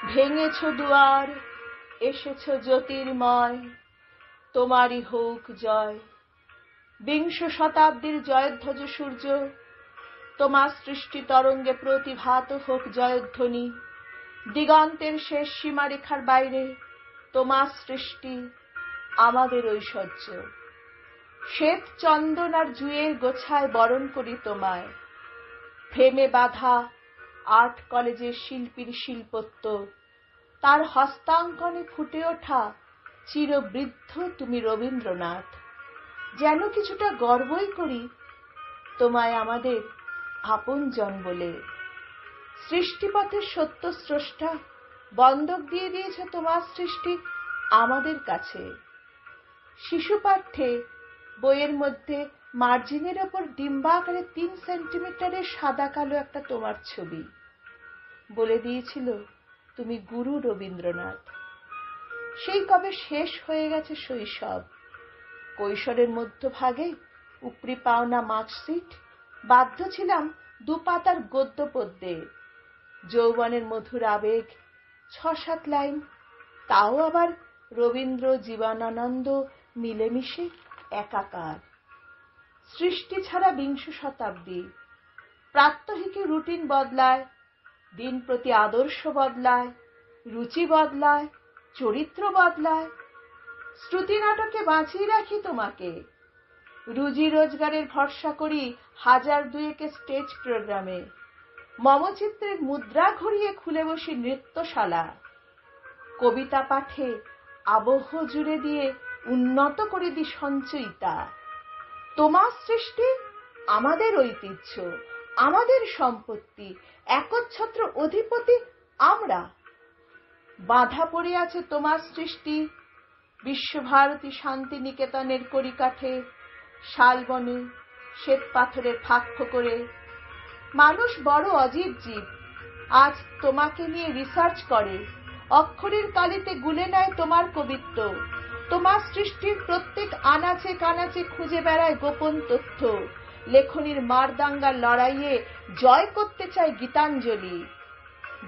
ভেঙেছ দুয়ার, এসেছ জ্যোতির্ময়, তোমারই হোক জয়। বিংশ শতাব্দীর জয়ধ্বজ সূর্য, তোমার সৃষ্টি তরঙ্গে প্রতিভাত হোক জয়ধ্বনি। দিগন্তের শেষ সীমারেখার বাইরে তোমার সৃষ্টি আমাদের ঐশ্বর্য। শ্বেত চন্দন আর জুয়ের গোছায় বরণ করি তোমায়। ফ্রেমে বাঁধা আর্ট কলেজের শিল্পীর শিল্পত্ব, তার হস্তাঙ্কনে ফুটে ওঠা চিরবৃদ্ধ তুমি রবীন্দ্রনাথ। যেন কিছুটা গর্বই করি তোমায় আমাদের আপনজন বলে। সৃষ্টিপথের সত্য স্রষ্টা, বন্ধক দিয়ে দিয়েছ তোমার সৃষ্টি আমাদের কাছে। শিশু পাঠ্যে বইয়ের মধ্যে মার্জিনের ওপর ডিম্বাকারে 3 সেন্টিমিটারের সাদা কালো একটা তোমার ছবি। বলে দিয়েছিল তুমি গুরু রবীন্দ্রনাথ। সেই কবে শেষ হয়ে গেছে শৈশব। কৈশোরের মধ্যভাগে উপরি পাওনা মার্কশিট, বাধ্য ছিলাম 2 পাতার গদ্য পদ্যে। যৌবনের মধুর আবেগ 6-7 লাইন, তাও আবার রবীন্দ্র জীবনানন্দ মিলেমিশে একাকার। সৃষ্টি ছাড়া বিংশ শতাব্দী। প্রাত্যহিকে রুটিন বদলায়, দিন প্রতি আদর্শ বদলায়, রুচি বদলায়, চরিত্র বদলায়। শ্রুতি নাটকে বাঁচিয়ে রাখি তোমাকে। রুজি রোজগারের ভরসা করি 1000-2 স্টেজ প্রোগ্রামে। মমচিত্রের মুদ্রা ঘুরিয়ে খুলে বসি নৃত্যশালা। কবিতা পাঠে আবহ জুড়ে দিয়ে উন্নত করে দি সঞ্চয়িতা। তোমার সৃষ্টি আমাদের ঐতিহ্য, আমাদের সম্পত্তি, একচ্ছত্র অধিপতি আমরা। বাঁধা পড়ে আছে তোমার সৃষ্টি বিশ্বভারতী শান্তিনিকেতনের কড়িকাঠে, শালবনে, শ্বেত পাথরের ফাঁক ফোকরে। মানুষ বড় অজীব জীব, আজ তোমাকে নিয়ে রিসার্চ করে, অক্ষরের কালিতে গুলে নেয় তোমার কবিত্ব। তোমার সৃষ্টির প্রত্যেক আনাচে কানাচে খুঁজে বেড়ায় গোপন তথ্য। লেখনীর মারদাঙ্গার লড়াইয়ে জয় করতে চায় গীতাঞ্জলি।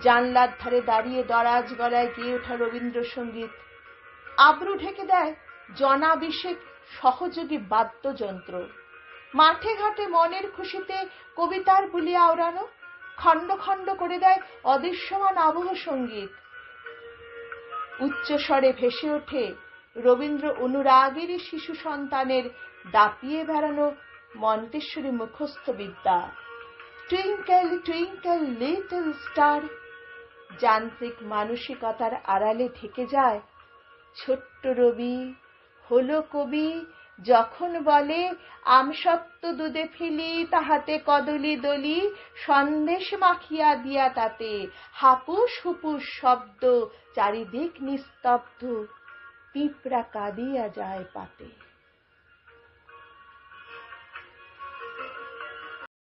জানলার ধারে দাঁড়িয়ে দরাজ গলায় গেয়ে ওঠা রবীন্দ্রসঙ্গীত আব্রু ঢেকে দেয় জনাভিষেক সহযোগী বাদ্যযন্ত্র। মাঠে ঘাটে মনের খুশিতে কবিতার বুলি আওড়ানো খণ্ড খণ্ড করে দেয় অদৃশ্যমান আবহ সঙ্গীত। উচ্চস্বরে ভেসে ওঠে রবীন্দ্র অনুরাগেরই শিশু সন্তানের দাপিয়ে বেড়ানো মন্তেশ্বরী মুখস্থ বিদ্যা। Twinkle twinkle little star. যান্ত্রিক মানসিকতার আড়ালে থেকে যায় ছোট্ট রবি হলো কবি যখন বলে, আমসত্ত্ব দুধে ফেলি তাহাতে কদলি দলি, সন্দেশ মাখিয়া দিয়া তাতে হাপুস হুপুস শব্দ, চারিদিক নিস্তব্ধ, পিঁপড়া কাঁদিয়া যায় পাতে।